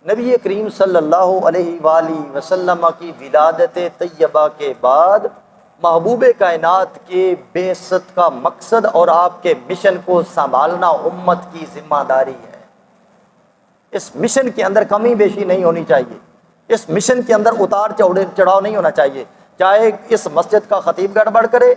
نبی کریم صلی اللہ علیہ وآلہ وسلم کی ولادت طیبہ کے بعد محبوب کائنات کے بعثت کا مقصد اور آپ کے مشن کو سنبھالنا امت کی ذمہ داری ہے۔ اس مشن کے اندر کمی بیشی نہیں ہونی چاہیے، اس مشن کے اندر اتار چڑھاؤ نہیں ہونا چاہیے۔ چاہے اس مسجد کا خطیب گڑبڑ کرے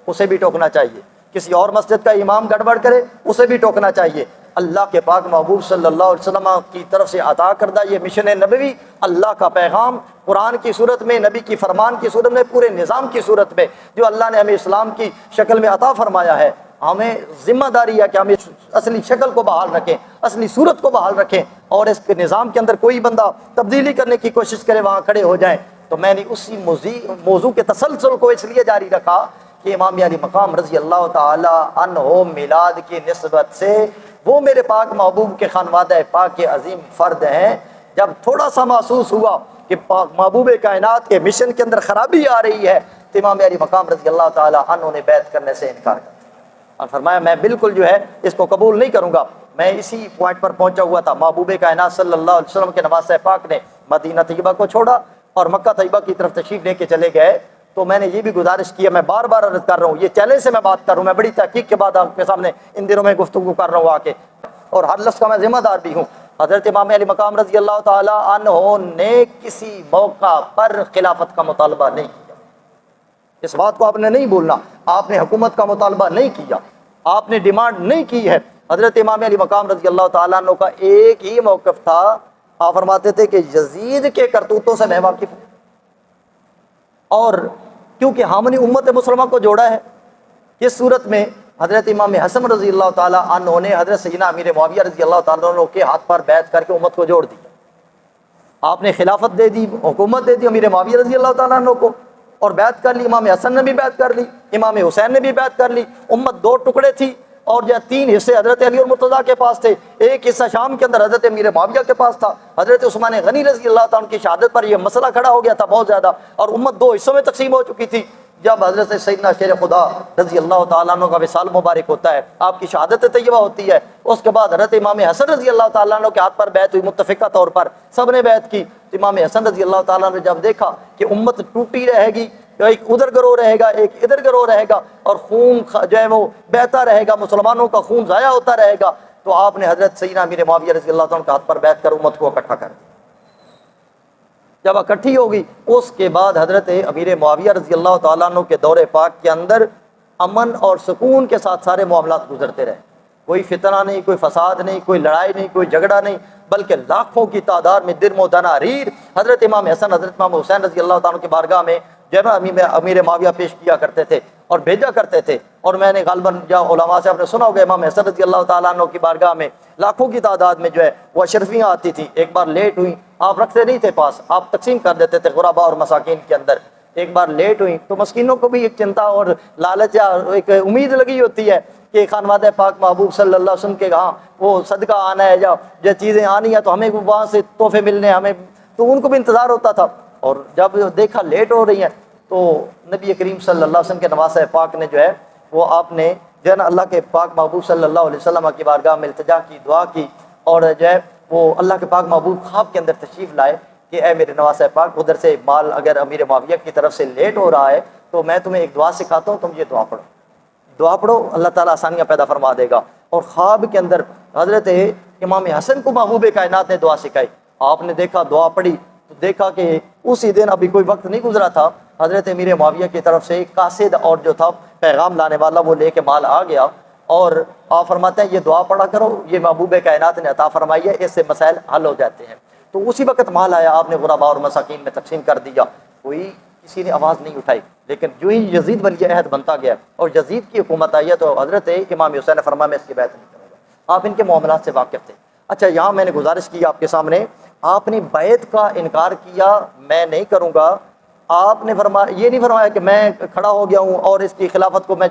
اسے بھی ٹوکنا چاہیے، کسی اور مسجد کا امام گڑبڑ کرے اسے بھی ٹوکنا چاہیے۔ اللہ کے پاک محبوب صلی اللہ علیہ وسلم کی طرف سے عطا کردہ یہ مشن نبوی، اللہ کا پیغام قرآن کی صورت میں، نبی کی فرمان کی صورت میں، پورے نظام کی صورت میں جو اللہ نے ہمیں اسلام کی شکل میں عطا فرمایا ہے، ہمیں ذمہ داری ہے کہ ہم اس اصلی شکل کو بحال رکھیں، اصلی صورت کو بحال رکھیں، اور اس کے نظام کے اندر کوئی بندہ تبدیلی کرنے کی کوشش کرے وہاں کھڑے ہو جائیں۔ تو میں نے اسی موضوع کے تسلسل کو اس لیے جاری رکھا کہ امام علی مقام رضی اللہ تعالی عنہ میلاد کی نسبت سے وہ میرے پاک محبوب کے خانوادہ پاک کے عظیم فرد ہیں۔ جب تھوڑا سا محسوس ہوا کہ پاک محبوب کائنات کے مشن کے اندر خرابی آ رہی ہے تو امام علی مقام رضی اللہ تعالی عنہ نے بیعت کرنے سے انکار کر دیا اور فرمایا میں بالکل جو ہے اس کو قبول نہیں کروں گا۔ میں اسی پوائنٹ پر پہنچا ہوا تھا۔ محبوب کائنات صلی اللہ علیہ وسلم کے نواسہ پاک نے مدینہ طیبہ کو چھوڑا اور مکہ طیبہ کی طرف تشریف لے کے چلے گئے، تو میں نے یہ بھی گزارش کیا، میں بار بار عرض کر رہا ہوں، یہ چیلنج سے میں بات کر رہا ہوں، میں بڑی تحقیق کے بعد آپ کے سامنے ان دنوں میں گفتگو کر رہا ہوں آ کے، اور ہر لفظ کا میں ذمہ دار بھی ہوں۔ حضرت امام علی مقام رضی اللہ تعالی عنہ نے کسی موقع پر خلافت کا مطالبہ نہیں کیا۔ اس بات کو آپ نے نہیں بولنا، آپ نے حکومت کا مطالبہ نہیں کیا، آپ نے ڈیمانڈ نہیں کی ہے۔ حضرت امام علی مقام رضی اللہ تعالیٰ عنہ کا ایک ہی موقف تھا، آپ فرماتے تھے کہ یزید کے کرتوتوں سے میں واقف ہوں، اور کیونکہ ہم نے امت مسلمہ کو جوڑا ہے، اس صورت میں حضرت امام حسن رضی اللہ تعالیٰ عنہ نے حضرت سیدنا امیر معاویہ رضی اللہ تعالیٰ عنہ کے ہاتھ پر بیعت کر کے امت کو جوڑ دیا۔ آپ نے خلافت دے دی، حکومت دے دی امیر معاویہ رضی اللہ تعالیٰ عنہ کو، اور بیعت کر لی، امام حسن نے بھی بیعت کر لی، امام حسین نے بھی بیعت کر لی۔ امت دو ٹکڑے تھی، اور جو 3 حصے حضرت علی اور مرتضیٰ کے پاس تھے، ایک حصہ شام کے اندر حضرت امیر معاویہ کے پاس تھا۔ حضرت عثمان غنی رضی اللہ تعالیٰ عنہ کی شہادت پر یہ مسئلہ کھڑا ہو گیا تھا بہت زیادہ، اور امت 2 حصوں میں تقسیم ہو چکی تھی۔ جب حضرت سیدنا شیر خدا رضی اللہ تعالیٰ عنہ کا وصال مبارک ہوتا ہے، آپ کی شہادت طیبہ ہوتی ہے، اس کے بعد حضرت امام حسن رضی اللہ تعالیٰ عنہ کے ہاتھ پر بیعت ہوئی، متفقہ طور پر سب نے بیعت کی۔ امام حسن رضی اللہ تعالیٰ عنہ نے جب دیکھا کہ امت ٹوٹی رہے گی، ایک ادھر گروہ رہے گا ایک ادھر گروہ رہے گا، اور خون جو ہے وہ بہتا رہے گا، مسلمانوں کا خون ضائع ہوتا رہے گا، تو آپ نے حضرت سیدنا امیر معاویہ رضی اللہ تعالیٰ عنہ کے ہاتھ پر بیعت کر امت کو اکٹھا کر دیا۔ جب اکٹھی ہوگی اس کے بعد حضرت امیر معاویہ رضی اللہ تعالیٰ عنہ کے دور پاک کے اندر امن اور سکون کے ساتھ سارے معاملات گزرتے رہے، کوئی فتنہ نہیں، کوئی فساد نہیں، کوئی لڑائی نہیں، کوئی جھگڑا نہیں، بلکہ لاکھوں کی تعداد میں درم و دنانیر حضرت امام حسن حضرت امام حسین رضی اللہ تعالیٰ عنہ کی بارگاہ میں جو ہے نا امیر معاویہ پیش کیا کرتے تھے اور بھیجا کرتے تھے۔ اور میں نے غالباً یا علماء سے آپ نے سنا ہوگا، امام حسن رضی اللہ تعالیٰ عنہ کی بارگاہ میں لاکھوں کی تعداد میں جو ہے وہ اشرفیاں آتی تھیں۔ ایک بار لیٹ ہوئی، آپ رکھتے نہیں تھے پاس، آپ تقسیم کر دیتے تھے غرباء اور مساکین کے اندر۔ ایک بار لیٹ ہوئی تو مسکینوں کو بھی ایک چنتا اور لالچ یا ایک امید لگی ہوتی ہے کہ خانوادہ پاک محبوب صلی اللہ علیہ وسلم کے ہاں وہ صدقہ آنا ہے یا جو چیزیں آنی ہیں تو ہمیں وہاں سے تحفے ملنے، ہمیں تو ان کو بھی انتظار ہوتا تھا۔ اور جب دیکھا لیٹ ہو رہی ہیں تو نبی کریم صلی اللہ علیہ وسلم کے نواسہ پاک نے جو ہے وہ آپ نے جو ہے نا اللہ کے پاک محبوب صلی اللہ علیہ وسلم کی بارگاہ میں التجا کی، دعا کی، اور جو ہے وہ اللہ کے پاک محبوب خواب کے اندر تشریف لائے کہ اے میرے نواسہ پاک، ادھر سے مال اگر امیر معاویہ کی طرف سے لیٹ ہو رہا ہے تو میں تمہیں ایک دعا سکھاتا ہوں، تم یہ دعا پڑھو، دعا پڑھو، اللہ تعالیٰ آسانیاں پیدا فرما دے گا۔ اور خواب کے اندر حضرت امام حسن کو محبوب کائنات نے دعا سکھائی، آپ نے دیکھا، دعا پڑھی تو دیکھا کہ اسی دن ابھی کوئی وقت نہیں گزرا تھا، حضرت امیر معاویہ کی طرف سے ایک قاصد اور جو تھا پیغام لانے والا وہ لے کے مال آ گیا، اور آپ فرماتے ہیں یہ دعا پڑھا کرو، یہ محبوب کائنات نے عطا فرمائی ہے، اس سے مسائل حل ہو جاتے ہیں۔ تو اسی وقت مال آیا، آپ نے غرباء اور مساکین میں تقسیم کر دیا، کوئی کسی نے آواز نہیں اٹھائی۔ لیکن جو ہی یزید ولی عہد بنتا گیا اور یزید کی حکومت آئی ہے تو حضرت امام حسین نے فرمایا میں اس کی بیعت نہیں کروں گا۔ آپ ان کے معاملات سے واقف تھے۔ اچھا، یہاں میں نے گزارش کی آپ کے سامنے، آپ نے بیعت کا انکار کیا، میں نہیں کروں گا، آپ نے فرمایا یہ نہیں فرمایا کہ میں کھڑا ہو گیا ہوں اور اس کی خلافت کو میں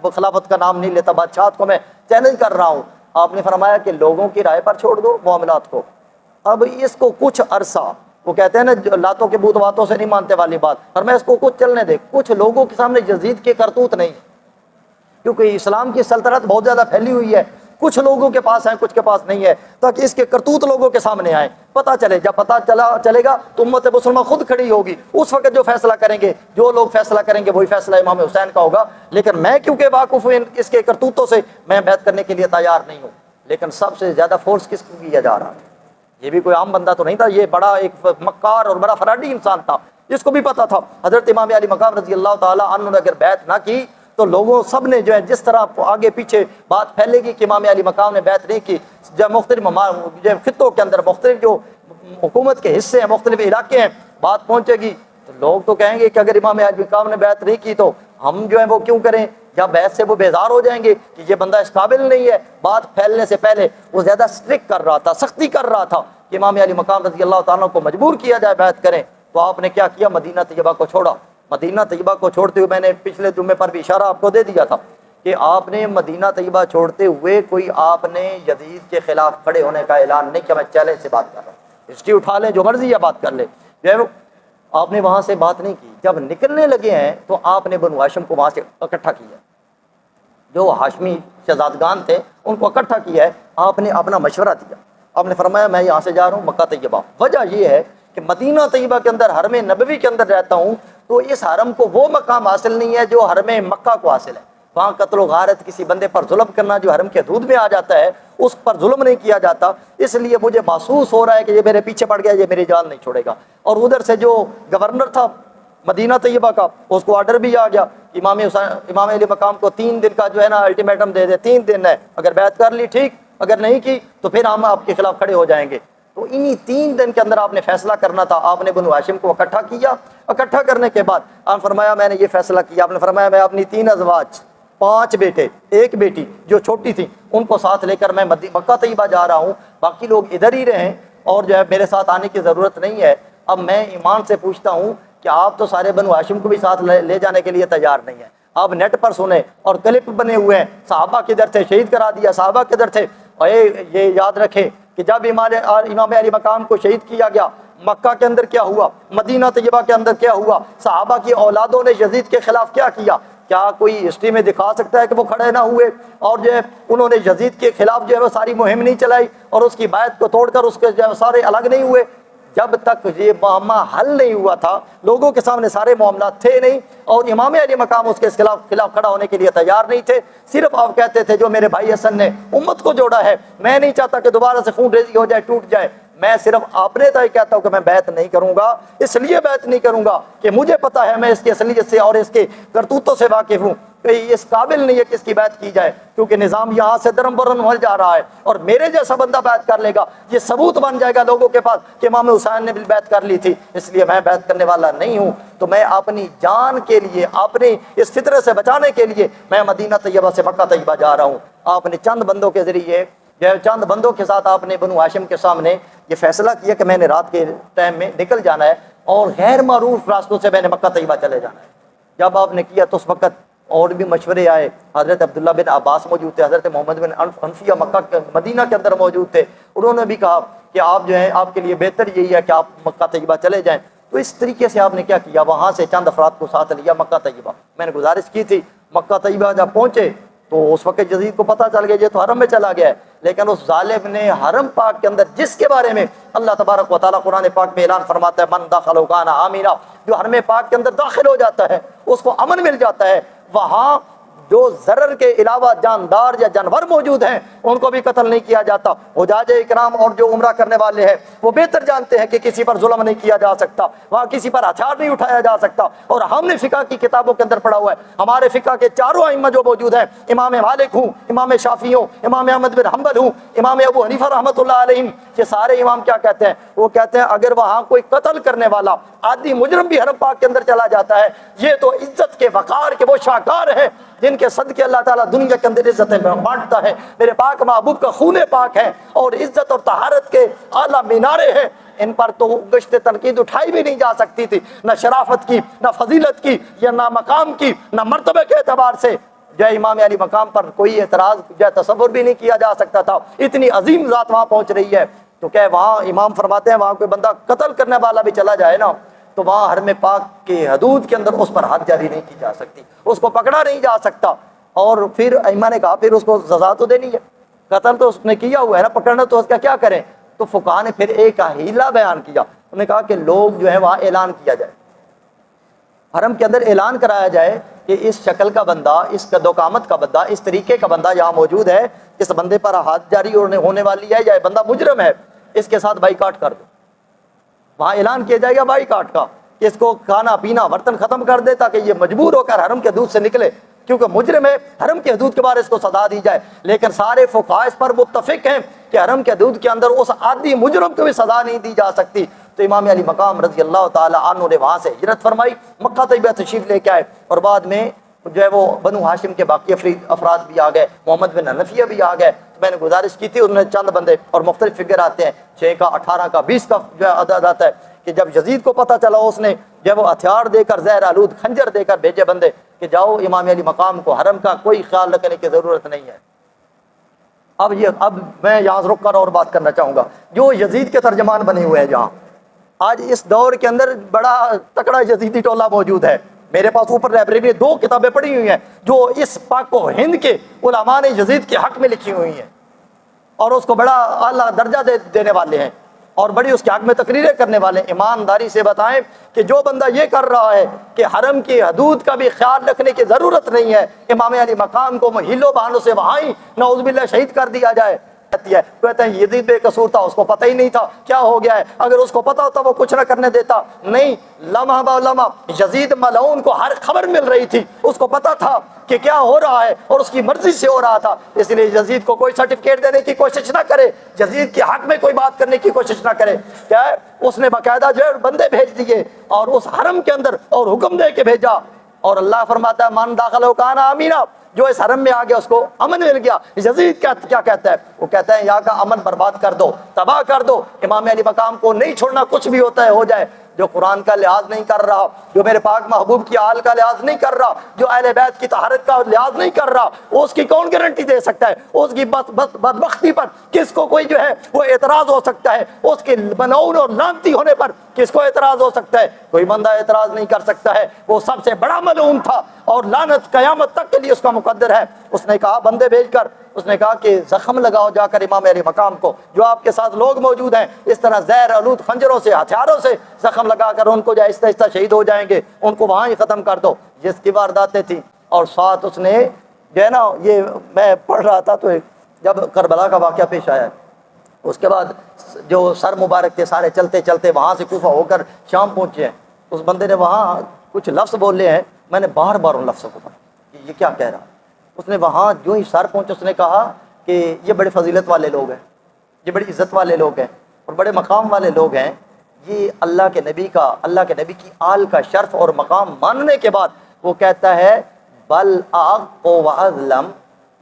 خلافت کا نام نہیں لیتا، بادشاہت کو میں چیلنج کر رہا ہوں۔ آپ نے فرمایا کہ لوگوں کی رائے پر چھوڑ دو معاملات کو۔ اب اس کو کچھ عرصہ، وہ کہتے ہیں نا لاتوں کے بت باتوں سے نہیں مانتے والی بات، اور میں اس کو کچھ چلنے دے، کچھ لوگوں کے سامنے یزید کے کرتوت نہیں، کیونکہ اسلام کی سلطنت بہت زیادہ پھیلی ہوئی ہے، کچھ لوگوں کے پاس ہیں کچھ کے پاس نہیں ہے، تاکہ اس کے کرتوت لوگوں کے سامنے آئیں، پتہ چلے۔ جب پتہ چلے گا تو امت مسلمہ خود کھڑی ہوگی، اس وقت جو فیصلہ کریں گے، جو لوگ فیصلہ کریں گے وہی فیصلہ امام حسین کا ہوگا۔ لیکن میں کیونکہ واقف ہوں اس کے کرتوتوں سے، میں بیعت کرنے کے لیے تیار نہیں ہوں۔ لیکن سب سے زیادہ فورس کس کو کیا جا رہا ہے؟ یہ بھی کوئی عام بندہ تو نہیں تھا، یہ بڑا ایک مکار اور بڑا فراڈی انسان تھا، جس کو بھی پتا تھا حضرت امام علی مقام رضی اللہ تعالی عنہ نے اگر بیعت نہ کی تو لوگوں سب نے جو ہے جس طرح آگے پیچھے بات پھیلے گی کہ امام علی مقام نے بیعت نہیں کی، جب مختلف خطوں کے اندر مختلف جو حکومت کے حصے ہیں، مختلف علاقے ہیں، بات پہنچے گی تو لوگ تو کہیں گے کہ اگر امام علی مقام نے بیعت نہیں کی تو ہم جو ہے وہ کیوں کریں، یا بیعت سے وہ بیزار ہو جائیں گے کہ یہ بندہ اس قابل نہیں ہے۔ بات پھیلنے سے پہلے وہ زیادہ سٹرک کر رہا تھا، سختی کر رہا تھا کہ امام علی مقام رضی اللہ تعالیٰ کو مجبور کیا جائے بیعت کریں۔ تو آپ نے کیا کیا؟ مدینہ طیبہ کو چھوڑا۔ مدینہ طیبہ کو چھوڑتے ہوئے میں نے پچھلے جمعے پر بھی اشارہ آپ کو دے دیا تھا کہ آپ نے مدینہ طیبہ چھوڑتے ہوئے کوئی آپ نے یزید کے خلاف کھڑے ہونے کا اعلان نہیں کیا۔ میں چیلنج سے بات کر رہا ہوں، ہسٹری اٹھا لیں، جو مرضی ہے بات کر لیں، آپ نے وہاں سے بات نہیں کی۔ جب نکلنے لگے ہیں تو آپ نے بنو ہاشم کو وہاں سے اکٹھا کیا، جو ہاشمی شہزادگان تھے ان کو اکٹھا کیا ہے۔ آپ نے اپنا مشورہ دیا، آپ نے فرمایا میں یہاں سے جا رہا ہوں مکہ طیبہ۔ وجہ یہ ہے کہ مدینہ طیبہ کے اندر حرم نبوی کے اندر رہتا ہوں تو اس حرم کو وہ مقام حاصل نہیں ہے جو حرم مکہ کو حاصل ہے۔ وہاں قتل و غارت، کسی بندے پر ظلم کرنا جو حرم کے حدود میں آ جاتا ہے، اس پر ظلم نہیں کیا جاتا۔ اس لیے مجھے محسوس ہو رہا ہے کہ یہ میرے پیچھے پڑ گیا، یہ میری جان نہیں چھوڑے گا۔ اور ادھر سے جو گورنر تھا مدینہ طیبہ کا، اس کو آرڈر بھی آ گیا، امام علی مقام کو 3 دن کا جو ہے نا الٹیمیٹم دے دے، 3 دن ہے، اگر بیعت کر لی ٹھیک، اگر نہیں کی تو پھر ہم آپ کے خلاف کھڑے ہو جائیں گے۔ تو انہی 3 دن کے اندر آپ نے فیصلہ کرنا تھا۔ آپ نے بنو ہاشم کو اکٹھا کیا، اکٹھا کرنے کے بعد آپ نے فرمایا میں نے یہ فیصلہ کیا، آپ نے فرمایا میں اپنی 3 ازواج، 5 بیٹے، 1 بیٹی جو چھوٹی تھی، ان کو ساتھ لے کر میں مکہ طیبہ جا رہا ہوں، باقی لوگ ادھر ہی رہیں اور جو ہے میرے ساتھ آنے کی ضرورت نہیں ہے۔ اب میں ایمان سے پوچھتا ہوں کہ آپ تو سارے بنو ہاشم کو بھی ساتھ لے جانے کے لیے تیار نہیں ہیں۔ آپ نیٹ پر سنیں اور کلپ بنے ہوئے ہیں، صحابہ کدھر تھے، شہید کرا دیا، صحابہ کدھر تھے۔ اور یہ یاد رکھیں کہ جب امام علی مقام کو شہید کیا گیا، مکہ کے اندر کیا ہوا، مدینہ طیبہ کے اندر کیا ہوا، صحابہ کی اولادوں نے یزید کے خلاف کیا کیا؟ کیا کوئی ہسٹری میں دکھا سکتا ہے کہ وہ کھڑے نہ ہوئے اور جو ہے انہوں نے یزید کے خلاف جو ہے وہ ساری مہم نہیں چلائی اور اس کی بیعت کو توڑ کر اس کے جو ہے سارے الگ نہیں ہوئے؟ جب تک یہ معاملہ حل نہیں ہوا تھا، لوگوں کے سامنے سارے معاملات تھے نہیں اور امام علی مقام اس کے خلاف کھڑا ہونے کے لیے تیار نہیں تھے۔ صرف آپ کہتے تھے جو میرے بھائی حسن نے امت کو جوڑا ہے، میں نہیں چاہتا کہ دوبارہ سے خون ریزی ہو جائے، ٹوٹ جائے۔ میں صرف اپنے تئیں کہتا ہوں کہ میں بیعت نہیں کروں گا، اس لیے بیعت نہیں کروں گا کہ مجھے پتا ہے، میں اس کی اصلیت سے اور اس کے کرتوتوں سے واقف ہوں کہ اس قابل نہیں ہے کہ اس کی بیعت کی جائے، کیونکہ نظام یہاں سے درم برن ہو جا رہا ہے اور میرے جیسا بندہ بیعت کر لے گا، یہ ثبوت بن جائے گا لوگوں کے پاس کہ امام حسین نے بھی بیعت کر لی تھی، اس لیے میں بیعت کرنے والا نہیں ہوں۔ تو میں اپنی جان کے لیے، اپنی اس فطرے سے بچانے کے لیے میں مدینہ طیبہ سے مکہ طیبہ جا رہا ہوں۔ آپ نے چند بندوں کے ذریعے، چند بندوں کے ساتھ آپ نے بنو ہاشم کے سامنے یہ فیصلہ کیا کہ میں نے رات کے ٹائم میں نکل جانا ہے اور غیر معروف راستوں سے میں نے مکہ طیبہ چلے جانا ہے۔ جب آپ نے کیا تو اس وقت اور بھی مشورے آئے، حضرت عبداللہ بن عباس موجود تھے، حضرت محمد بن حنفیہ مدینہ کے اندر موجود تھے، انہوں نے بھی کہا کہ آپ جو ہیں آپ کے لیے بہتر یہی ہے کہ آپ مکہ طیبہ چلے جائیں۔ تو اس طریقے سے آپ نے کیا کیا، وہاں سے چند افراد کو ساتھ لیا مکہ طیبہ۔ میں نے گزارش کی تھی مکہ طیبہ جب پہنچے تو اس وقت یزید کو پتہ چل گیا یہ تو حرم میں چلا گیا ہے، لیکن اس ظالم نے حرم پاک کے اندر جس کے بارے میں اللہ تبارک و تعالیٰ قرآن پاک میں اعلان فرماتا ہے من دخلہ کان آمنا، جو حرم پاک کے اندر داخل ہو جاتا ہے اس کو امن مل جاتا ہے، وہاں جو ضرر کے علاوہ جاندار یا جانور موجود ہیں ان کو بھی قتل نہیں کیا جاتا۔ حجاج اکرام اور جو عمرہ کرنے والے ہیں وہ بہتر جانتے ہیں کہ کسی پر ظلم نہیں کیا جا سکتا، وہاں کسی پر ہتھیار نہیں اٹھایا جا سکتا۔ اور ہم نے فقہ کی کتابوں کے اندر پڑھا ہوا ہے، ہمارے فقہ کے چاروں ائمہ جو موجود ہیں، امام مالک ہوں، امام شافعی ہوں، امام احمد بن حنبل ہوں، امام ابو حنیفہ رحمۃ اللہ علیہ، یہ سارے امام کیا کہتے ہیں؟ وہ کہتے ہیں اگر وہاں کوئی قتل کرنے والا عادی مجرم بھی حرم پاک کے اندر چلا جاتا ہے، یہ تو عزت کے وقار کے وہ شاہکار ہیں جن کے صدقے اللہ تعالیٰ دنیا کے اندر عزتیں بانٹتا ہے۔ میرے پاک محبوب کا خون پاک ہے اور عزت اور طہارت کے اعلیٰ مینارے ہیں، ان پر تو گشت تنقید اٹھائی بھی نہیں جا سکتی تھی، نہ شرافت کی، نہ فضیلت کی، یا نہ مقام کی، نہ مرتبے کے اعتبار سے جو امام علی مقام پر کوئی اعتراض جو تصور بھی نہیں کیا جا سکتا تھا۔ اتنی عظیم ذات وہاں پہنچ رہی ہے تو کیا وہاں امام فرماتے ہیں وہاں کوئی بندہ قتل کرنے والا بھی چلا جائے نا تو وہاں حرم پاک کے حدود کے اندر اس پر حد جاری نہیں کی جا سکتی، اس کو پکڑا نہیں جا سکتا۔ اور پھر ائمہ نے کہا پھر اس کو سزا تو دینی ہے، قتل تو اس نے کیا ہوا ہے نا، پکڑنا تو اس کا کیا کریں؟ تو فقہا نے پھر ایک ہیلا بیان کیا، انہوں نے کہا کہ لوگ جو ہے وہاں اعلان کیا جائے، حرم کے اندر اعلان کرایا جائے کہ اس شکل کا بندہ، اس قد و قامت کا بندہ، اس طریقے کا بندہ یہاں موجود ہے، اس بندے پر ہاتھ جاری ہونے والی ہے، یا یہ بندہ مجرم ہے، اس کے ساتھ بائی کاٹ کر دو۔ وہاں اعلان کیا جائے گا بائی کاٹ کا کہ اس کو کھانا پینا برتن ختم کر دے تاکہ یہ مجبور ہو کر حرم کے حدود سے نکلے، کیونکہ مجرم ہے، حرم کے حدود کے بعد اس کو سزا دی جائے۔ لیکن سارے فقہاء اس پر متفق ہیں کہ حرم کے حدود کے اندر اس عادی مجرم کو بھی سزا نہیں دی جا سکتی۔ تو امام علی مقام رضی اللہ تعالی عنہ نے وہاں سے ہجرت فرمائی، مکہ طیبہ تشریف لے کے آئے، اور بعد میں جو ہے وہ بنو ہاشم کے باقی افراد بھی آ گئے، محمد بن حنفیہ بھی آ گئے۔ تو میں نے گزارش کی تھی، انہوں نے چند بندے اور مختلف فگر آتے ہیں، 6 کا 18 کا 20 کا جو ہے عدد آتا ہے کہ جب یزید کو پتہ چلا، اس نے جب وہ ہتھیار دے کر زہر آلود خنجر دے کر بھیجے بندے کہ جاؤ امام علی مقام کو حرم کا کوئی خیال رکھنے کی ضرورت نہیں ہے۔ اب میں یہاں رک کر اور بات کرنا چاہوں گا، جو یزید کے ترجمان بنے ہوئے ہیں جہاں آج اس دور کے اندر بڑا تکڑا یزیدی ٹولہ موجود ہے۔ میرے پاس اوپر لائبریری میں 2 کتابیں پڑھی ہوئی ہیں جو اس پاک و ہند کے علماء نے یزید کے حق میں لکھی ہوئی ہیں، اور اس کو بڑا اعلیٰ درجہ دینے والے ہیں، اور بڑی اس کے حق میں تقریریں کرنے والے ہیں۔ ایمانداری سے بتائیں کہ جو بندہ یہ کر رہا ہے کہ حرم کی حدود کا بھی خیال رکھنے کی ضرورت نہیں ہے، امام علی مقام کو ہیلو بہانوں سے وہاں ہی نعوذ باللہ شہید کر دیا جائے، کہتے ہیں یزید بے قصور تھا، اس کو پتہ ہی نہیں تھا کیا ہو گیا ہے، اگر اس کو پتہ ہوتا وہ کچھ نہ کرنے دیتا۔ نہیں، لمحہ با لمحہ یزید ملعون کو ہر خبر مل رہی تھی، اس کو پتہ تھا کہ کیا ہو رہا ہے اور اس کی مرضی سے ہو رہا تھا، اس لیے یزید کو کوئی سرٹیفکیٹ دینے کی کوشش نہ کرے، یزید کے حق میں کوئی بات کرنے کی کوشش نہ کرے۔ کیا ہے، اس نے باقاعدہ جو ہے بندے بھیج دیے اور اس حرم کے اندر اور حکم دے کے بھیجا، اور اللہ فرماتا ہے من داخلہ کان آمینہ، جو اس حرم میں آ گیا اس کو امن مل گیا۔ یزید کیا کہتا ہے؟ وہ کہتا ہے یہاں کا امن برباد کر دو، تباہ کر دو، امام علی مقام کو نہیں چھوڑنا، کچھ بھی ہوتا ہے ہو جائے۔ جو قرآن کا لحاظ نہیں کر رہا، جو میرے پاک محبوب کی آل کا لحاظ نہیں کر رہا، جو اہل بیت کی طہارت کا لحاظ نہیں کر رہا، اس کی کون گارنٹی دے سکتا ہے؟ اس کی بدبختی پر کس کو کوئی جو ہے وہ اعتراض ہو سکتا ہے؟ اس کے ملعون اور لعنتی ہونے پر کس کو اعتراض ہو سکتا ہے؟ کوئی بندہ اعتراض نہیں کر سکتا ہے۔ وہ سب سے بڑا ملعون تھا اور لعنت قیامت تک کے لیے اس کا مقدر ہے۔ اس نے کہا بندے بھیج کر، اس نے کہا کہ زخم لگاؤ جا کر امام علی مقام کو، جو آپ کے ساتھ لوگ موجود ہیں، اس طرح زہر آلود خنجروں سے، ہتھیاروں سے زخم لگا کر ان کو جو آہستہ آہستہ شہید ہو جائیں گے، ان کو وہاں ہی ختم کر دو۔ جس کی وارداتیں تھیں، اور ساتھ اس نے جو ہے نا، یہ میں پڑھ رہا تھا تو جب کربلا کا واقعہ پیش آیا، اس کے بعد جو سر مبارک تھے سارے چلتے چلتے وہاں سے کوفہ ہو کر شام پہنچے ہیں، اس بندے نے وہاں کچھ لفظ بولے ہیں، میں نے بار بار ان لفظوں کو پڑھا کہ یہ کیا کہہ رہا۔ اس نے وہاں جو ہی سر پہنچے، اس نے کہا کہ یہ بڑے فضیلت والے لوگ ہیں، یہ بڑی عزت والے لوگ ہیں اور بڑے مقام والے لوگ ہیں، یہ اللہ کے نبی کی آل کا شرف اور مقام ماننے کے بعد وہ کہتا ہے بل آغ و اظلم،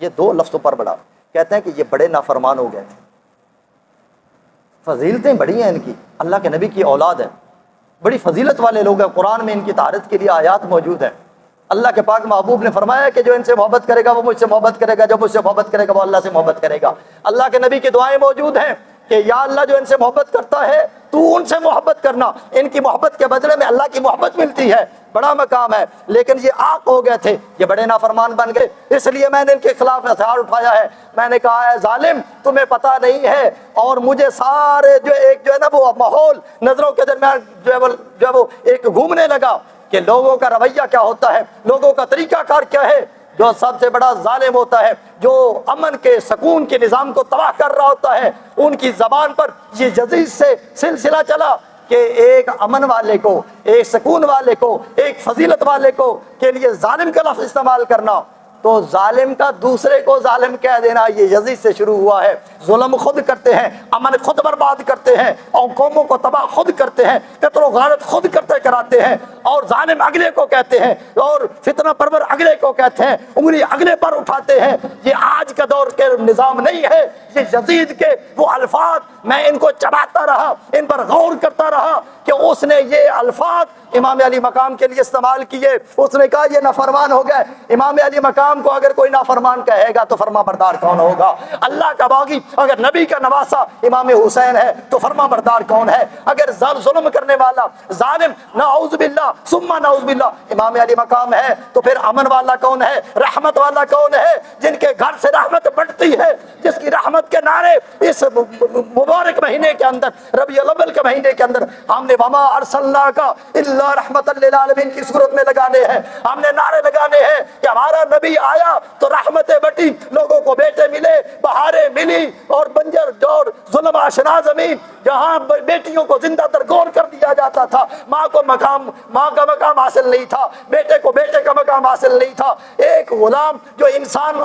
یہ 2 لفظوں پر بڑا کہتے ہیں کہ یہ بڑے نافرمان ہو گئے، فضیلتیں بڑی ہیں ان کی، اللہ کے نبی کی اولاد ہے، بڑی فضیلت والے لوگ ہیں، قرآن میں ان کی طہارت کے لیے آیات موجود ہیں۔ اللہ کے پاک محبوب نے فرمایا کہ جو ان سے محبت کرے گا وہ مجھ سے محبت کرے گا، جو مجھ سے محبت کرے گا وہ اللہ سے محبت کرے گا۔ اللہ کے نبی کی دعائیں موجود ہیں کہ یا اللہ جو ان سے محبت کرتا ہے تو ان سے محبت کرنا، ان کی محبت کے بدلے میں اللہ کی محبت ملتی ہے، بڑا مقام ہے۔ لیکن یہ عاق ہو گئے تھے، یہ بڑے نافرمان بن گئے، اس لیے میں نے ان کے خلاف ہتھیار اٹھایا ہے۔ میں نے کہا ہے ظالم تمہیں پتہ نہیں ہے، اور مجھے سارے جو ایک جو ہے نا وہ ماحول نظروں کے درمیان جو ہے وہ ایک گھومنے لگا کہ لوگوں کا رویہ کیا ہوتا ہے، لوگوں کا طریقہ کار کیا ہے۔ جو سب سے بڑا ظالم ہوتا ہے، جو امن کے سکون کے نظام کو تباہ کر رہا ہوتا ہے، ان کی زبان پر یہ یزید سے سلسلہ چلا کہ ایک امن والے کو، ایک سکون والے کو، ایک فضیلت والے کو کے لیے ظالم کا لفظ استعمال کرنا، تو ظالم کا دوسرے کو ظالم کہہ دینا یہ یزید سے شروع ہوا ہے۔ ظلم خود کرتے ہیں، امن خود برباد کرتے ہیں، اور قوموں کو تباہ خود کرتے ہیں، قتل و غارت خود کراتے ہیں، اور ظالم اگلے کو کہتے ہیں، اور فتنہ پرور اگلے کو کہتے ہیں، انگلی اگلے پر اٹھاتے ہیں۔ یہ آج کا دور کے نظام نہیں ہے، یہ یزید کے وہ الفاظ، میں ان کو چباتا رہا، ان پر غور کرتا رہا کہ اس نے یہ الفاظ امام علی مقام کے لیے استعمال کیے۔ اس نے کہا یہ نافرمان ہو گئے، امام علی مقام مقام کو اگر کوئی نافرمان کہے گا تو فرما بردار کون ہوگا؟ اللہ کا باغی اگر نبی کا نواسا امام حسین ہے تو فرما بردار کون ہے؟ اگر ظلم کرنے والا ظالم نعوذ باللہ ثم نعوذ باللہ امام علی مقام ہے تو پھر امن والا کون ہے؟ رحمت والا کون ہے؟ جن کے گھر سے رحمت بڑھتی ہے، جس کی رحمت کے نعرے اس مبارک مہینے کے اندر، ربیع الاول کے مہینے کے اندر ہم نے وما ارسلناک الا رحمت للعالمین کی صورت میں لگانے ہیں، ہم نے نعرے لگانے ہیں کہ ہمارا نبی آیا تو رحمتیں بٹی، لوگوں کو بیٹے ملے، بہاریں ملی، اور بنجر اور ظلم آشنا زمین جہاں بیٹیوں کو زندہ درگور کر دیا جاتا تھا، ماں کا مقام حاصل نہیں تھا، بیٹے کو بیٹے کا مقام حاصل نہیں تھا، ایک غلام جو انسان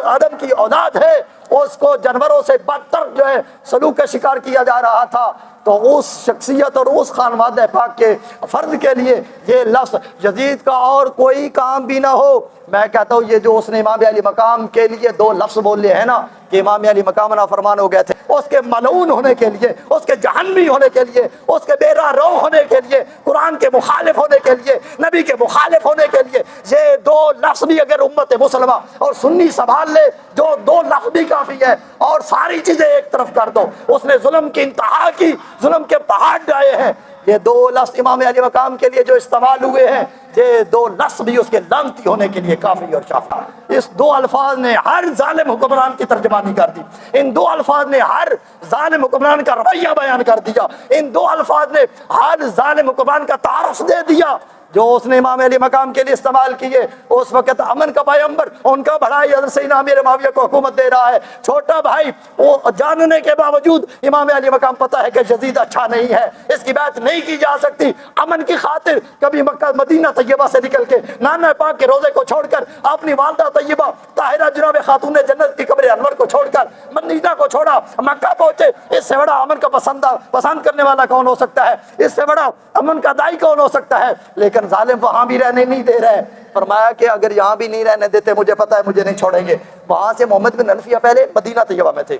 آدم کی اولاد ہے اس کو جانوروں سے بدتر جو ہے سلوک کا شکار کیا جا رہا تھا، تو اس شخصیت اور اس خانوادہ پاک کے فرد کے لیے یہ لفظ یزید کا اور کوئی کام بھی نہ ہو۔ میں کہتا ہوں یہ جو اس نے امام علی مقام کے لیے دو لفظ بولے ہیں نا کہ امام علی مقام نافرمان ہو گئے تھے، اس کے ملعون ہونے کے لیے، اس کے جہنمی ہونے کے لیے، اس کے بے راہ رو ہونے کے لیے، قرآن کے مخالف ہونے کے لیے، نبی کے مخالف ہونے کے لیے، یہ دو لفظ بھی اگر امت مسلمہ اور سنی سنبھال لے جو دو لفظ بھی کافی ہے، اور ساری چیزیں ایک طرف کر دو۔ اس نے ظلم کی انتہا کی، ظلم کے پہاڑ ڈالے ہیں، یہ دو لفظ امام علی مقام کے لیے جو استعمال ہوئے ہیں یہ دو لفظ بھی اس کے لعنتی ہونے کے لیے کافی اور شافی۔ اس دو الفاظ نے ہر ظالم حکمران کی ترجمانی کر دی، ان دو الفاظ نے ہر ظالم حکمران کا رویہ بیان کر دیا، ان دو الفاظ نے ہر ظالم حکمران کا تعارف دے دیا جو اس نے امام علی مقام کے لیے استعمال کیے۔ اس وقت امن کا پیغمبر، ان کا بھائی حضرت سیدنا امیر معاویہ کو حکومت دے رہا ہے، چھوٹا بھائی وہ جاننے کے باوجود امام علی مقام پتہ ہے کہ یزید اچھا نہیں ہے، اس کی بیعت نہیں کی جا سکتی، امن کی خاطر کبھی مکہ مدینہ طیبہ سے نکل کے نانا پاک کے روزے کو چھوڑ کر اپنی والدہ طیبہ طاہرہ جناب خاتون جنت کی قبر انور کو چھوڑ کر مدینہ کو چھوڑا، مکہ پہنچے۔ اس سے بڑا امن کا پسند کرنے والا کون ہو سکتا ہے؟ اس سے بڑا امن کا دائی کون ہو سکتا ہے؟ لیکن ظالم وہاں بھی رہنے نہیں دے رہے۔ فرمایا کہ اگر یہاں بھی نہیں رہنے دیتے مجھے پتا ہے مجھے نہیں چھوڑیں گے۔ وہاں سے محمد بن حنفیہ پہلے مدینہ طیبہ میں تھے،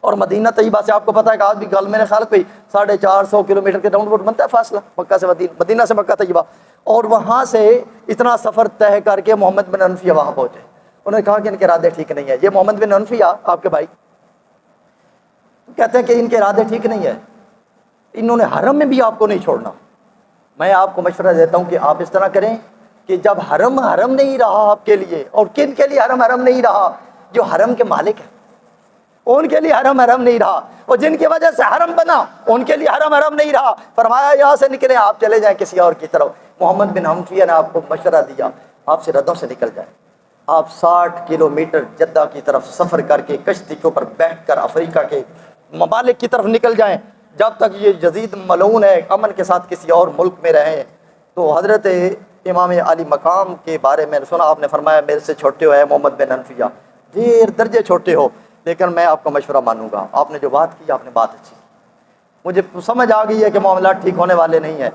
اور مدینہ طیبہ سے آپ کو پتا ہے کہ آج بھی گل میرے خیال کوئی 450 کلومیٹر کے راؤنڈ اباؤٹ بنتا ہے فاصلہ مکہ سے مدینہ سے مکہ طیبہ، اور وہاں سے اتنا سفر طے کر کے محمد بن حنفیہ وہاں پہنچے۔ انہوں نے کہا کہ ان کے ارادے ٹھیک نہیں ہے۔ یہ محمد بن حنفیہ آپ کے بھائی کہتے ہیں کہ ان کے ارادے ٹھیک نہیں ہے، انہوں نے حرم میں بھی آپ کو نہیں چھوڑنا۔ میں آپ کو مشورہ دیتا ہوں کہ آپ اس طرح کریں کہ جب حرم نہیں رہا آپ کے لیے، اور کن کے لیے حرم نہیں رہا؟ جو حرم کے مالک ہیں ان کے لیے حرم نہیں رہا، اور جن کی وجہ سے حرم بنا ان کے لیے حرم نہیں رہا۔ فرمایا یہاں سے نکلیں، آپ چلے جائیں کسی اور کی طرف۔ محمد بن حنفیہ نے آپ کو مشورہ دیا آپ سرحدوں سے نکل جائیں، آپ 60 کلومیٹر جدہ کی طرف سفر کر کے کشتی کے اوپر بیٹھ کر افریقہ کے ممالک کی طرف نکل جائیں، جب تک یہ یزید ملعون ہے امن کے ساتھ کسی اور ملک میں رہیں۔ تو حضرت امام علی مقام کے بارے میں سنا، آپ نے فرمایا میرے سے چھوٹے ہو ہے محمد بن حنفیہ، ڈھیر درجے چھوٹے ہو، لیکن میں آپ کا مشورہ مانوں گا، آپ نے جو بات کی آپ نے بات اچھی کی، مجھے سمجھ آ گئی ہے کہ معاملات ٹھیک ہونے والے نہیں ہیں،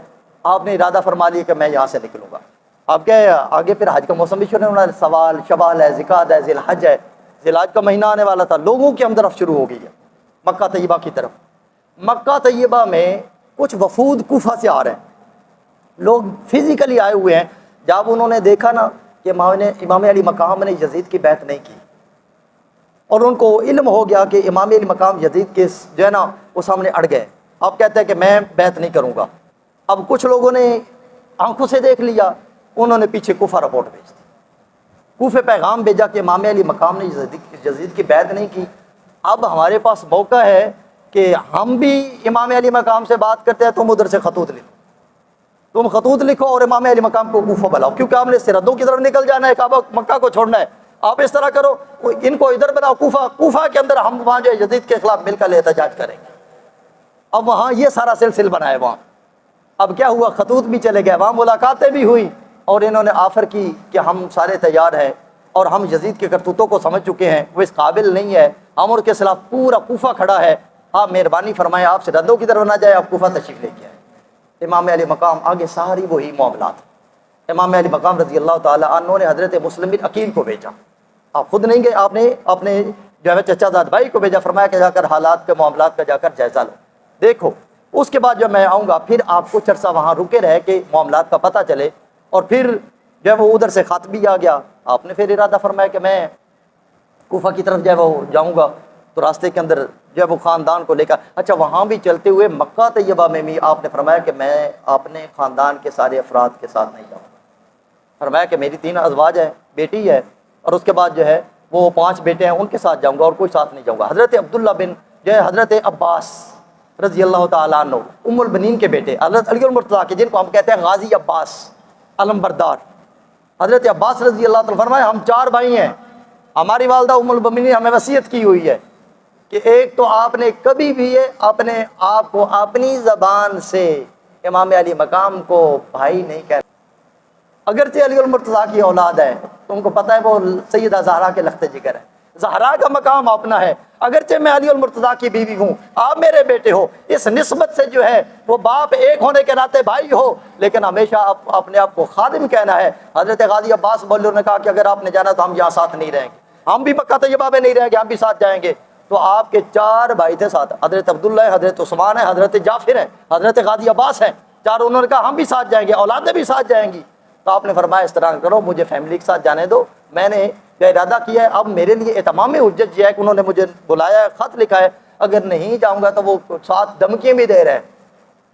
آپ نے ارادہ فرما لیا کہ میں یہاں سے نکلوں گا۔ آپ کیا آگے پھر حج کا موسم بھی شروع ہونا ہے، سوال شوال ہے، ذکات ہے، ذی الحج ہے، ذی الحج کا مہینہ آنے والا تھا، لوگوں کی آمد رفت شروع ہو گئی ہے مکہ طیبہ کی طرف۔ مکہ طیبہ میں کچھ وفود کوفہ سے آ رہے ہیں، لوگ فزیکلی آئے ہوئے ہیں۔ جب انہوں نے دیکھا نا کہ امام علی مقام نے یزید کی بیعت نہیں کی، اور ان کو علم ہو گیا کہ امام علی مقام یزید کے جو ہے نا وہ سامنے اڑ گئے، اب کہتے ہیں کہ میں بیعت نہیں کروں گا۔ اب کچھ لوگوں نے آنکھوں سے دیکھ لیا، انہوں نے پیچھے کوفہ رپورٹ بھیج دی، کوفے پیغام بھیجا کہ امام علی مقام نے یزید کی بیعت نہیں کی، اب ہمارے پاس موقع ہے کہ ہم بھی امام علی مقام سے بات کرتے ہیں، تم ادھر سے خطوط لکھو، تم خطوط لکھو اور امام علی مقام کو کوفہ بلاؤ، کیونکہ ہم نے سرحدوں کی طرف نکل جانا ہے، کعبہ مکہ کو چھوڑنا ہے۔ آپ اس طرح کرو، ان کو ادھر بناؤ کوفہ کے اندر، ہم وہاں جو یزید کے خلاف مل کر احتجاج کریں گے۔ اب وہاں یہ سارا سلسلہ بنا ہے وہاں۔ اب کیا ہوا، خطوط بھی چلے گئے، وہاں ملاقاتیں بھی ہوئی، اور انہوں نے آفر کی کہ ہم سارے تیار ہیں، اور ہم یزید کے کرتوتوں کو سمجھ چکے ہیں، وہ اس قابل نہیں ہے، ہم ان کے خلاف پورا کوفہ کھڑا ہے، آپ مہربانی فرمائیں آپ سرحدوں کی طرف نہ جائے، آپ کوفہ تشریف لے کے آئے۔ امام علی مقام آگے ساری وہی معاملات۔ امام علی مقام رضی اللہ تعالیٰ عنہ نے حضرت مسلم بن عقیل کو بھیجا، آپ خود نہیں گئے، آپ نے اپنے جو ہے چچا زاد بھائی کو بھیجا، فرمایا کہ جا کر حالات کے معاملات کا جا کر جائزہ لو، دیکھو، اس کے بعد جب میں آؤں گا پھر آپ کچھ عرصہ وہاں رکے رہے کہ معاملات کا پتہ چلے، اور پھر جو ہے وہ ادھر سے خط بھی آ گیا. آپ نے پھر ارادہ فرمایا کہ میں کوفہ کی طرف جو ہے وہ جاؤں گا. تو راستے کے اندر جو ہے وہ خاندان کو لے کر, اچھا وہاں بھی چلتے ہوئے مکہ طیبہ میں بھی آپ نے فرمایا کہ میں اپنے خاندان کے سارے افراد کے ساتھ نہیں جاؤں گا. فرمایا کہ میری 3 ازواج ہے, بیٹی ہے, اور اس کے بعد جو ہے وہ 5 بیٹے ہیں, ان کے ساتھ جاؤں گا اور کوئی ساتھ نہیں جاؤں گا. حضرت عبداللہ بن جو ہے حضرت عباس رضی اللہ تعالیٰ عنہ ام البنین کے بیٹے, حضرت علی المرتضیٰ کے جن کو ہم کہتے ہیں غازی عباس علم بردار, حضرت عباس رضی اللہ تعالیٰ فرمایا ہم 4 بھائی ہیں. ہماری والدہ ام المؤمنین ہمیں وصیت کی ہوئی ہے کہ ایک تو آپ نے کبھی بھی اپنے آپ کو اپنی زبان سے امام علی مقام کو بھائی نہیں کہنا. اگرچہ علی المرتضیٰ کی اولاد ہے, تم کو پتہ ہے وہ سیدہ زہرا کے لخت جگر ہے, زہرا کا مقام اپنا ہے. اگرچہ میں علی المرتضیٰ کی بیوی ہوں, آپ میرے بیٹے ہو, اس نسبت سے جو ہے وہ باپ ایک ہونے کے ناطے بھائی ہو, لیکن ہمیشہ آپ اپنے آپ کو خادم کہنا ہے. حضرت غازی عباس بولے, نے کہا کہ اگر آپ نے جانا تو ہم یہاں ساتھ نہیں رہیں گے, ہم بھی مکہ طیبہ میں نہیں رہیں گے, ہم بھی ساتھ جائیں گے. تو آپ کے 4 بھائی تھے ساتھ, حضرت عبداللہ ہے, حضرت عثمان ہے, حضرت جعفر ہے, حضرت غازی عباس ہیں, 4. انہوں نے کہا ہم بھی ساتھ جائیں گے, اولادیں بھی ساتھ جائیں گی. تو آپ نے فرمایا اس طرح کرو, مجھے فیملی کے ساتھ جانے دو. میں نے ارادہ کیا ہے, اب میرے لیے اتمام حجت یہ ہے کہ انہوں نے مجھے بلایا ہے, خط لکھا ہے, اگر نہیں جاؤں گا تو وہ ساتھ دھمکیاں بھی دے رہے ہیں.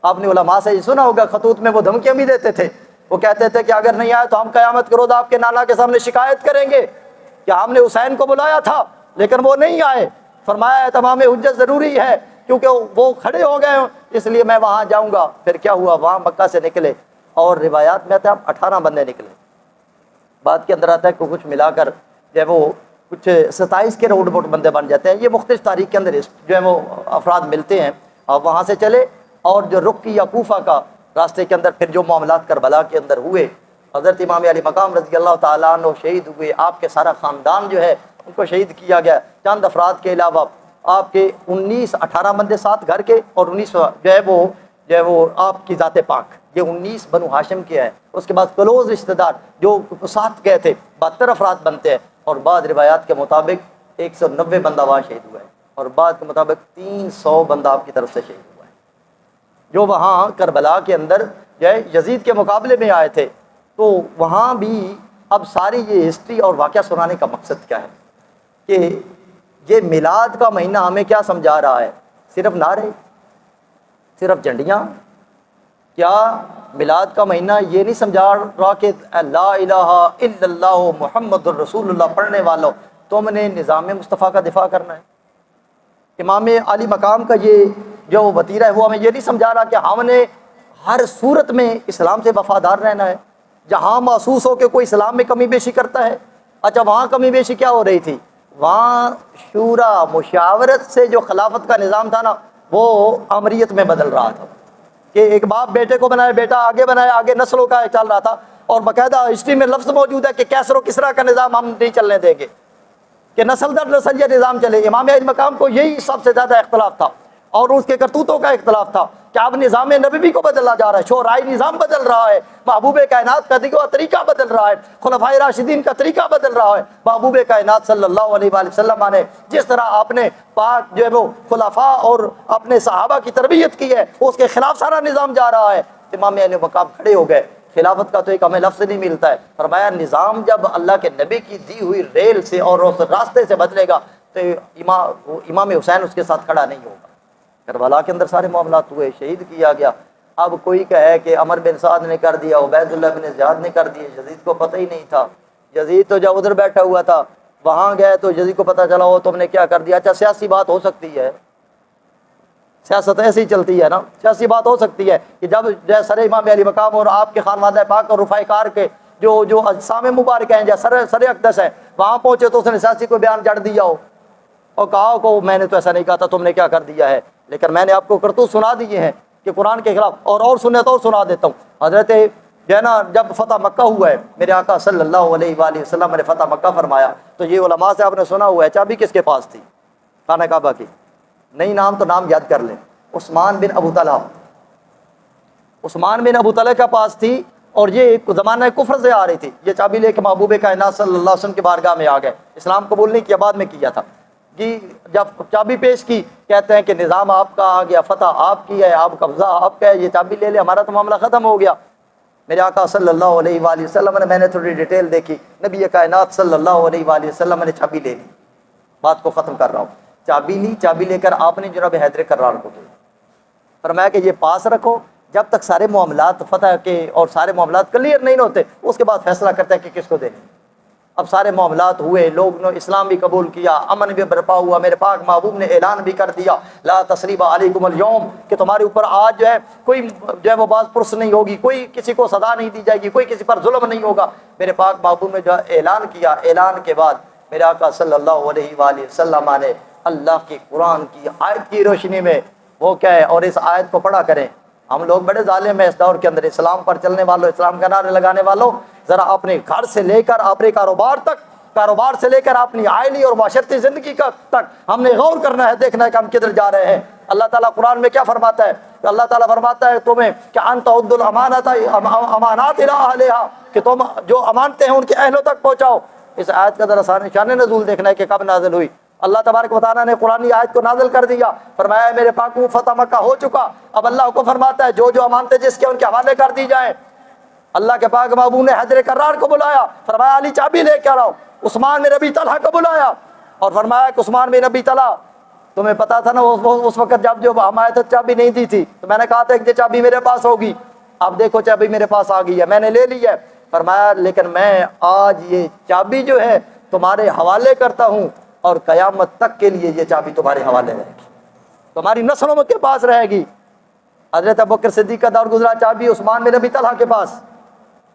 آپ نے علماء سے یہ سنا ہوگا, خطوط میں وہ دھمکیاں بھی دیتے تھے. وہ کہتے تھے کہ اگر نہیں آئے تو ہم قیامت کے روز آپ کے نانا کے سامنے شکایت کریں گے کہ ہم نے حسین کو بلایا تھا لیکن وہ نہیں آئے. فرمایا تمام حجت ضروری ہے کیونکہ وہ کھڑے ہو گئے, اس لیے میں وہاں جاؤں گا. پھر کیا ہوا, وہاں مکہ سے نکلے, اور روایات میں آتا ہے 18 بندے نکلے. بات کے اندر آتا ہے کہ کچھ ملا کر جو ہے وہ کچھ 27 کے روڈ بوٹ بندے بن جاتے ہیں. یہ مختلف تاریخ کے اندر جو ہے وہ افراد ملتے ہیں, اور وہاں سے چلے, اور جو رکی یا کوفہ کا راستے کے اندر پھر جو معاملات کربلا کے اندر ہوئے, حضرت امام علی مقام رضی اللہ تعالیٰ عنہ شہید ہوئے. آپ کے سارا خاندان جو ہے ان کو شہید کیا گیا. چند افراد کے علاوہ آپ کے 18 بندے ساتھ گھر کے, اور 19 جو ہے وہ آپ کی ذات پاک, یہ 19 بنو ہاشم کے ہیں. اس کے بعد کلوز رشتہ دار جو ساتھ گئے تھے 72 افراد بنتے ہیں. اور بعض روایات کے مطابق 190 بندہ وہاں شہید ہوا ہے, اور بعض کے مطابق 300 بندہ آپ کی طرف سے شہید ہوا ہے, جو وہاں کربلا کے اندر جو ہے یزید کے مقابلے میں آئے تھے. تو وہاں بھی اب ساری یہ ہسٹری اور واقعہ سنانے کا مقصد کیا ہے کہ یہ میلاد کا مہینہ ہمیں کیا سمجھا رہا ہے؟ صرف نعرے, صرف جھنڈیاں؟ کیا میلاد کا مہینہ یہ نہیں سمجھا رہا کہ لا الہ الا اللہ محمد الرسول اللہ پڑھنے والوں تم نے نظام مصطفیٰ کا دفاع کرنا ہے؟ امام علی مقام کا یہ جو وتیرہ ہے وہ ہمیں یہ نہیں سمجھا رہا کہ ہم نے ہر صورت میں اسلام سے وفادار رہنا ہے؟ جہاں محسوس ہو کہ کوئی اسلام میں کمی بیشی کرتا ہے. اچھا وہاں کمی بیشی کیا ہو رہی تھی؟ وہاں شورا مشاورت سے جو خلافت کا نظام تھا نا, وہ امریت میں بدل رہا تھا کہ ایک باپ بیٹے کو بنائے, بیٹا آگے بنائے, آگے نسلوں کا چل رہا تھا. اور باقاعدہ ہسٹری میں لفظ موجود ہے کہ کیسر و کسرا کا نظام ہم نہیں چلنے دیں گے, کہ نسل در نسل یہ نظام چلے. امام علی مقام کو یہی سب سے زیادہ اختلاف تھا, اور اس کے کرتوتوں کا اختلاف تھا کہ اب نظام نبوی کو بدلا جا رہا ہے, شورائے نظام بدل رہا ہے, محبوب کائنات کا طریقہ بدل رہا ہے, خلفائے راشدین کا طریقہ بدل رہا ہے. محبوب کائنات صلی اللہ علیہ وآلہ وسلم نے جس طرح آپ نے پاک جو ہے وہ خلفاء اور اپنے صحابہ کی تربیت کی ہے, اس کے خلاف سارا نظام جا رہا ہے. امام علی مقام کھڑے ہو گئے, خلافت کا تو ایک ہمیں لفظ نہیں ملتا ہے. فرمایا نظام جب اللہ کے نبی کی دی ہوئی ریل سے اور اس راستے سے بدلے گا تو امام حسین اس کے ساتھ کھڑا نہیں ہوگا. کربلا کے اندر سارے معاملات ہوئے, شہید کیا گیا. اب کوئی کہے کہ عمر بن سعد نے کر دیا, عبید اللہ بن زیاد نے کر دیا, یزید کو پتہ ہی نہیں تھا. یزید تو جب ادھر بیٹھا ہوا تھا, وہاں گئے تو یزید کو پتہ چلا ہو تم نے کیا کر دیا. اچھا سیاسی بات ہو سکتی ہے, سیاست ایسی ہی چلتی ہے نا, سیاسی بات ہو سکتی ہے کہ جب سر امام علی مقام اور آپ کے خانوادہ پاک اور رفاع کار کے جو اجسام مبارک ہیں, جیسے سر اقدس ہے, وہاں پہنچے تو اس نے سیاسی کو بیان جڑ دیا ہو اور کہا کو میں نے تو ایسا نہیں کہا تھا, تم نے کیا کر دیا ہے. لیکن میں نے آپ کو کرتوت سنا دیے ہیں کہ قرآن کے خلاف, اور سنے تو اور سنا دیتا ہوں. حضرت جو ہے نا جب فتح مکہ ہوا ہے, میرے آقا صلی اللہ علیہ وآلہ وسلم نے فتح مکہ فرمایا, تو یہ علماء سے آپ نے سنا ہوا ہے چابی کس کے پاس تھی؟ خانہ کعبہ کی. نہیں نام تو نام یاد کر لیں, عثمان بن ابو طلحہ. عثمان بن ابو طلحہ کا پاس تھی, اور یہ زمانہ کفر سے آ رہی تھی. یہ چابی لے کے محبوب کائنات صلی اللہ علیہ وسلم کی بارگاہ میں آ گئے. اسلام قبول نہیں کیا, بعد میں کیا تھا. کہ جب چابی پیش کی, کہتے ہیں کہ نظام آپ کا آ گیا, فتح آپ کی ہے, آپ قبضہ آپ کا ہے, یہ چابی لے لے, ہمارا تو معاملہ ختم ہو گیا. میرے آقا صلی اللہ علیہ وآلہ وسلم نے، میں نے تھوڑی ڈیٹیل دیکھی، نبی کائنات صلی اللہ علیہ وآلہ وسلم نے چابی لے لی. بات کو ختم کر رہا ہوں. چابی لی، چابی لے کر آپ نے جناب حیدر کرار کو دیا، فرمایا کہ یہ پاس رکھو جب تک سارے معاملات فتح کے اور سارے معاملات کلیئر نہیں ہوتے، اس کے بعد فیصلہ کرتا ہے کہ کس کو دینی. اب سارے معاملات ہوئے، لوگ نے اسلام بھی قبول کیا، امن بھی برپا ہوا. میرے پاک محبوب نے اعلان بھی کر دیا لا تثریب علیکم اليوم، کہ تمہارے اوپر آج جو ہے کوئی جو ہے وہ باز پرس نہیں ہوگی، کوئی کسی کو سزا نہیں دی جائے گی، کوئی کسی پر ظلم نہیں ہوگا. میرے پاک محبوب نے جو اعلان کیا، اعلان کے بعد میرے آقا صلی اللہ علیہ وآلہ وسلم نے اللہ کی قرآن کی آیت کی روشنی میں وہ کیا ہے، اور اس آیت کو پڑھا کریں. ہم لوگ بڑے ظالم ہیں اس دور کے اندر، اسلام پر چلنے والوں، اسلام کا نعرے لگانے والوں، ذرا اپنے گھر سے لے کر اپنے کاروبار تک، کاروبار سے لے کر اپنی عائلی اور معاشرتی زندگی تک ہم نے غور کرنا ہے، دیکھنا ہے کہ ہم کدھر جا رہے ہیں. اللہ تعالیٰ قرآن میں کیا فرماتا ہے؟ کہ اللہ تعالیٰ فرماتا ہے تمہیں کہ ان تعدوا الامانات الی اہلھا، کہ تم جو امانتیں ہیں ان کے اہلوں تک پہنچاؤ. اس آیت کا ذرا شان نزول دیکھنا ہے کہ کب نازل ہوئی. اللہ تبارک و تعالیٰ نے قرآنی آیت کو نازل کر دیا، فرمایا میرے پاک فتح مکہ ہو چکا. اب اللہ کو فرماتا ہے جو جو امانتیں جس کے ان کے حوالے کر دی جائیں. اللہ کے پاک محبوب نے حیدر کرار کو بلایا، فرمایا علی چابی لے کے آؤ. عثمان بن نبی طلحہ کو بلایا اور فرمایا کہ عثمان بن نبی طلحہ، تمہیں پتا تھا نا اس وقت جب جو ہمایت چابی نہیں دی تھی تو میں نے کہا تھا کہ چابی میرے پاس ہوگی. اب دیکھو چابی میرے پاس آ گئی ہے، میں نے لے لی ہے. فرمایا لیکن میں آج یہ چابی جو ہے تمہارے حوالے کرتا ہوں، اور قیامت تک کے لیے یہ چابی تمہارے حوالے رہے گی، تمہاری نسلوں کے پاس رہے گی. حضرت ابوبکر صدیق کا دور گزرا، چابی عثمان بن نبی طلحہ کے پاس.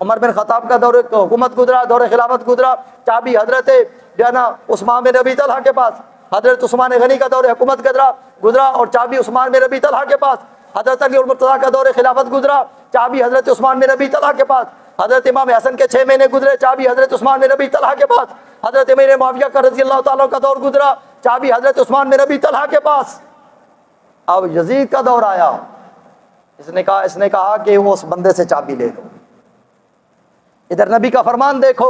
عمر بن خطاب کا دور حکومت گزرا، دور خلافت گزرا، چابی حضرت جو ہے نا عثمان بن نبی طلحہ کے پاس. حضرت عثمان غنی کا دور حکومت گزرا اور چابی عثمان بن نبی طلحہ کے پاس. حضرت علی المرتضیٰ کا دور خلافت گزرا، چابی حضرت عثمان بن نبی طلحہ کے پاس. حضرت امام حسن کے 6 مہینے گزرے، چابی حضرت عثمان بن نبی طلحہ کے پاس. حضرت امیر معاویہ کا رضی اللہ تعالیٰ کا دور گزرا، چابی حضرت عثمان بن نبی طلحہ کے پاس. اب یزید کا دور آیا، اس نے کہا کہ وہ اس بندے سے چابی لے لو. ادھر نبی کا فرمان دیکھو،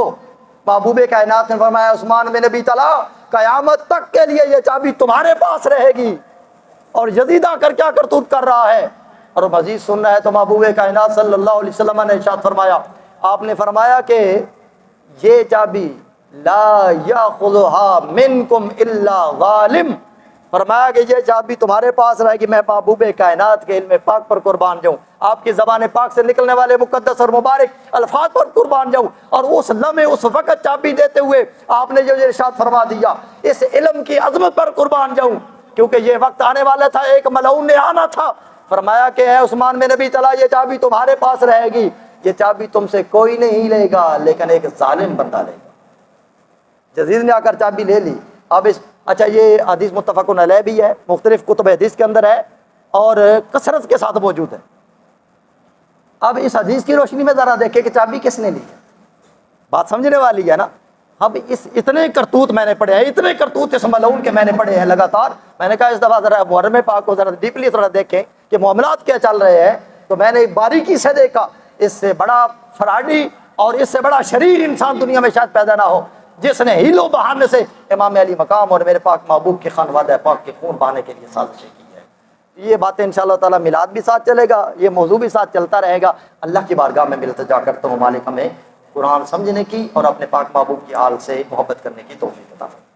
محبوب کائنات نے فرمایا عثمان بن نبی طلحہ قیامت تک کے لیے یہ چابی تمہارے پاس رہے گی. اور یزید آ کر کیا کرتوت کر رہا ہے اور مزید سن رہا ہے. تو محبوب کائنات صلی اللہ علیہ وسلم نے ارشاد فرمایا، آپ نے فرمایا کہ یہ چابی لا یاخذھا منکم الا ظالم، فرمایا کہ یہ چابی تمہارے پاس رہے گی. میں محبوب کائنات کے علم پاک پر قربان جاؤں، آپ کی زبان پاک سے نکلنے والے مقدس اور مبارک الفاظ پر قربان جاؤں، اور اس لمحے اس وقت چابی دیتے ہوئے آپ نے جو ارشاد فرما دیا، اس علم کی عظمت پر قربان جاؤں، کیونکہ یہ وقت آنے والا تھا، ایک ملعون نے آنا تھا. فرمایا کہ اے عثمان بن نبی طلحہ یہ چابی تمہارے پاس رہے گی، یہ چابی تم سے کوئی نہیں لے گا لیکن ایک ظالم بندہ لے گا. یزید نے آ کر چابی لے لی. اب اچھا یہ حدیث متفق علیہ بھی ہے، مختلف کتب حدیث کے اندر ہے اور کثرت کے ساتھ موجود ہے. اب اس حدیث کی روشنی میں ذرا دیکھیں کہ چابی کس نے لی ہے، بات سمجھنے والی ہے نا. اب اتنے کرتوت میں نے پڑھے ہیں، اتنے کرتوت اس ملعون کے میں نے پڑھے ہیں لگاتار. میں نے کہا اس دفعہ ذرا محرم پاک کو ذرا ڈیپلی تھوڑا دیکھیں کہ معاملات کیا چل رہے ہیں. تو میں نے باریکی سے دیکھا، اس سے بڑا فراڈی اور اس سے بڑا شریر انسان دنیا میں شاید پیدا نہ ہو جس نے ہیلو بہانے سے امام علی مقام اور میرے پاک محبوب کے خانوادہ پاک کے خون بہانے کے لیے سازشیں کی ہے. یہ باتیں انشاءاللہ تعالی میلاد بھی ساتھ چلے گا، یہ موضوع بھی ساتھ چلتا رہے گا. اللہ کی بارگاہ میں التجا کرتا ہوں مالک ہمیں قرآن سمجھنے کی اور اپنے پاک محبوب کی آل سے محبت کرنے کی توفیق عطا فرمائے.